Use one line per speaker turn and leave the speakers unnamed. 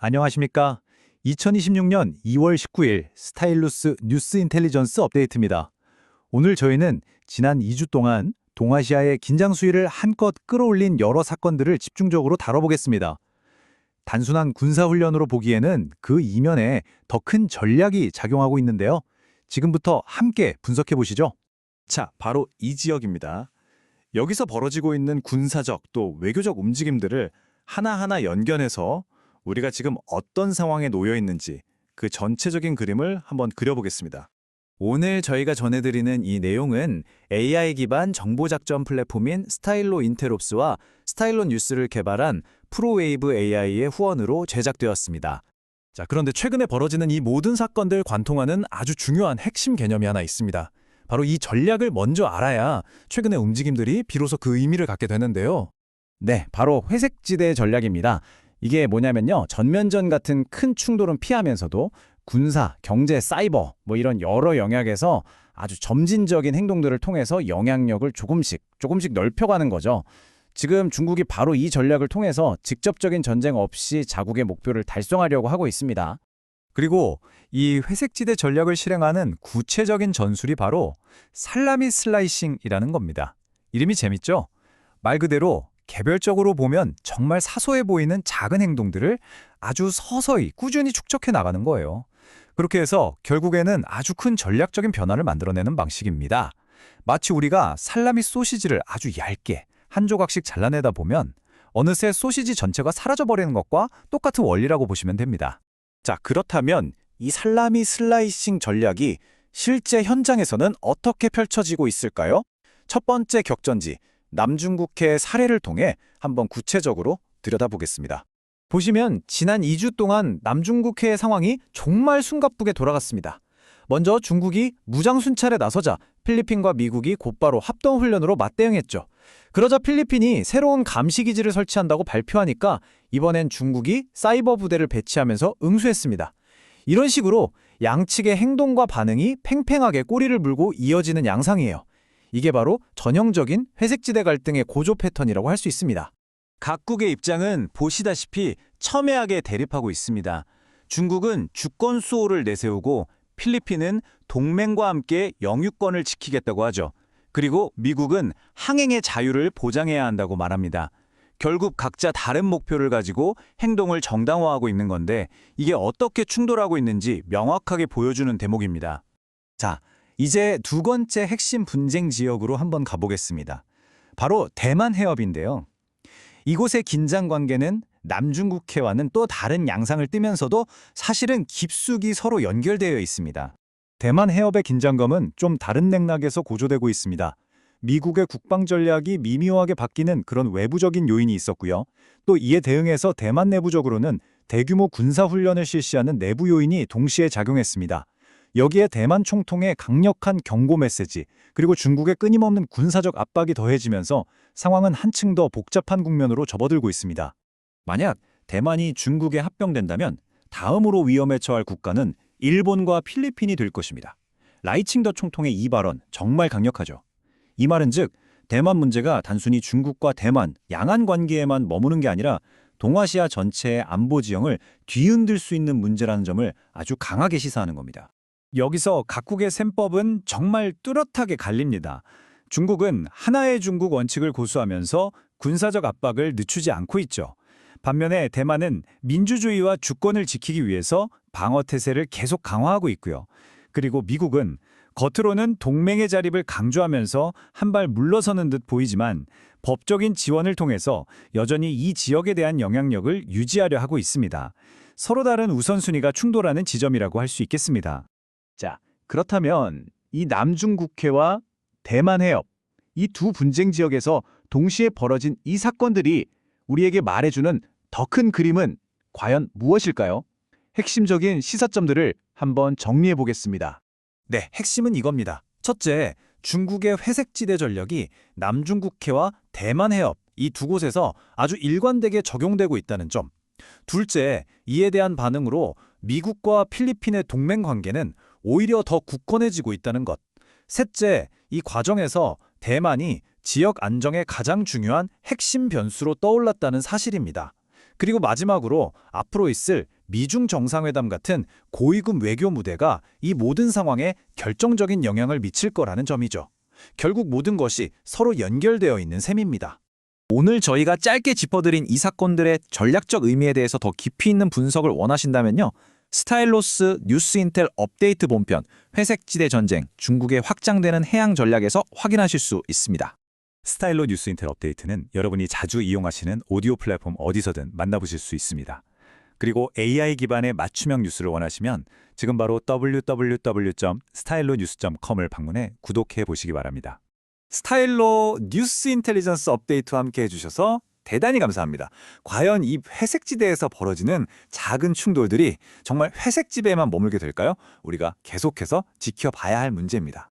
안녕하십니까? 2026년 2월 19일 스타일루스 뉴스 인텔리전스 업데이트입니다. 오늘 저희는 지난 2주 동안 동아시아의 긴장 수위를 한껏 끌어올린 여러 사건들을 집중적으로 다뤄보겠습니다. 단순한 군사훈련으로 보기에는 그 이면에 더 큰 전략이 작용하고 있는데요. 지금부터 함께 분석해 보시죠. 자, 바로 이 지역입니다. 여기서 벌어지고 있는 군사적 또 외교적 움직임들을 하나하나 연결해서 우리가 지금 어떤 상황에 놓여 있는지 그 전체적인 그림을 한번 그려보겠습니다. 오늘 저희가 전해드리는 이 내용은 AI 기반 정보작전 플랫폼인 스타일로 인테롭스와 스타일로 뉴스를 개발한 프로웨이브 AI의 후원으로 제작되었습니다. 자, 그런데 최근에 벌어지는 이 모든 사건들 관통하는 아주 중요한 핵심 개념이 하나 있습니다. 바로 이 전략을 먼저 알아야 최근의 움직임들이 비로소 그 의미를 갖게 되는데요. 네, 바로 회색지대 전략입니다. 이게 뭐냐면요. 전면전 같은 큰 충돌은 피하면서도 군사, 경제, 사이버 이런 여러 영역에서 아주 점진적인 행동들을 통해서 영향력을 조금씩 넓혀가는 거죠. 지금 중국이 바로 이 전략을 통해서 직접적인 전쟁 없이 자국의 목표를 달성하려고 하고 있습니다. 그리고 이 회색지대 전략을 실행하는 구체적인 전술이 바로 살라미 슬라이싱이라는 겁니다. 이름이 재밌죠? 말 그대로 개별적으로 보면 정말 사소해 보이는 작은 행동들을 아주 서서히 꾸준히 축적해 나가는 거예요. 그렇게 해서 결국에는 아주 큰 전략적인 변화를 만들어내는 방식입니다. 마치 우리가 살라미 소시지를 아주 얇게 한 조각씩 잘라내다 보면 어느새 소시지 전체가 사라져버리는 것과 똑같은 원리라고 보시면 됩니다. 자, 그렇다면 이 살라미 슬라이싱 전략이 실제 현장에서는 어떻게 펼쳐지고 있을까요? 첫 번째 격전지, 남중국해 사례를 통해 한번 구체적으로 들여다보겠습니다. 보시면 지난 2주 동안 남중국해의 상황이 정말 숨가쁘게 돌아갔습니다. 먼저 중국이 무장순찰에 나서자 필리핀과 미국이 곧바로 합동훈련으로 맞대응했죠. 그러자 필리핀이 새로운 감시기지를 설치한다고 발표하니까 이번엔 중국이 사이버 부대를 배치하면서 응수했습니다. 이런 식으로 양측의 행동과 반응이 팽팽하게 꼬리를 물고 이어지는 양상이에요. 이게 바로 전형적인 회색지대 갈등의 고조 패턴이라고 할 수 있습니다. 각국의 입장은 보시다시피 첨예하게 대립하고 있습니다. 중국은 주권 수호를 내세우고 필리핀은 동맹과 함께 영유권을 지키겠다고 하죠. 그리고 미국은 항행의 자유를 보장해야 한다고 말합니다. 결국 각자 다른 목표를 가지고 행동을 정당화하고 있는 건데 이게 어떻게 충돌하고 있는지 명확하게 보여주는 대목입니다. 자, 이제 두 번째 핵심 분쟁 지역으로 한번 가보겠습니다. 바로 대만 해협인데요. 이곳의 긴장 관계는 남중국해와는 또 다른 양상을 띠면서도 사실은 깊숙이 서로 연결되어 있습니다. 대만 해협의 긴장감은 좀 다른 맥락에서 고조되고 있습니다. 미국의 국방 전략이 미묘하게 바뀌는 그런 외부적인 요인이 있었고요. 또 이에 대응해서 대만 내부적으로는 대규모 군사훈련을 실시하는 내부 요인이 동시에 작용했습니다. 여기에 대만 총통의 강력한 경고 메시지, 그리고 중국의 끊임없는 군사적 압박이 더해지면서 상황은 한층 더 복잡한 국면으로 접어들고 있습니다. 만약 대만이 중국에 합병된다면 다음으로 위험에 처할 국가는 일본과 필리핀이 될 것입니다. 라이칭더 총통의 이 발언 정말 강력하죠. 이 말은 즉 대만 문제가 단순히 중국과 대만, 양안 관계에만 머무는 게 아니라 동아시아 전체의 안보 지형을 뒤흔들 수 있는 문제라는 점을 아주 강하게 시사하는 겁니다. 여기서 각국의 셈법은 정말 뚜렷하게 갈립니다. 중국은 하나의 중국 원칙을 고수하면서 군사적 압박을 늦추지 않고 있죠. 반면에 대만은 민주주의와 주권을 지키기 위해서 방어 태세를 계속 강화하고 있고요. 그리고 미국은 겉으로는 동맹의 자립을 강조하면서 한 발 물러서는 듯 보이지만 법적인 지원을 통해서 여전히 이 지역에 대한 영향력을 유지하려 하고 있습니다. 서로 다른 우선순위가 충돌하는 지점이라고 할 수 있겠습니다. 자, 그렇다면 이 남중국해와 대만 해협, 이 두 분쟁 지역에서 동시에 벌어진 이 사건들이 우리에게 말해주는 더 큰 그림은 과연 무엇일까요? 핵심적인 시사점들을 한번 정리해 보겠습니다. 네, 핵심은 이겁니다. 첫째, 중국의 회색지대 전략이 남중국해와 대만 해협 이 두 곳에서 아주 일관되게 적용되고 있다는 점. 둘째, 이에 대한 반응으로 미국과 필리핀의 동맹 관계는 오히려 더 굳건해지고 있다는 것. 셋째, 이 과정에서 대만이 지역 안정의 가장 중요한 핵심 변수로 떠올랐다는 사실입니다. 그리고 마지막으로 앞으로 있을 미중 정상회담 같은 고위급 외교 무대가 이 모든 상황에 결정적인 영향을 미칠 거라는 점이죠. 결국 모든 것이 서로 연결되어 있는 셈입니다.
오늘 저희가 짧게 짚어드린 이 사건들의 전략적 의미에 대해서 더 깊이 있는 분석을 원하신다면요. 스타일로스 뉴스인텔 업데이트 본편 회색지대 전쟁 중국의 확장되는 해양 전략에서 확인하실 수 있습니다.
스타일로 뉴스인텔 업데이트는 여러분이 자주 이용하시는 오디오 플랫폼 어디서든 만나보실 수 있습니다. 그리고 AI 기반의 맞춤형 뉴스를 원하시면 지금 바로 www.stylonews.com을 방문해 구독해 보시기 바랍니다. 스타일로 뉴스 인텔리전스 업데이트와 함께 해주셔서 대단히 감사합니다. 과연 이 회색지대에서 벌어지는 작은 충돌들이 정말 회색지대에만 머물게 될까요? 우리가 계속해서 지켜봐야 할 문제입니다.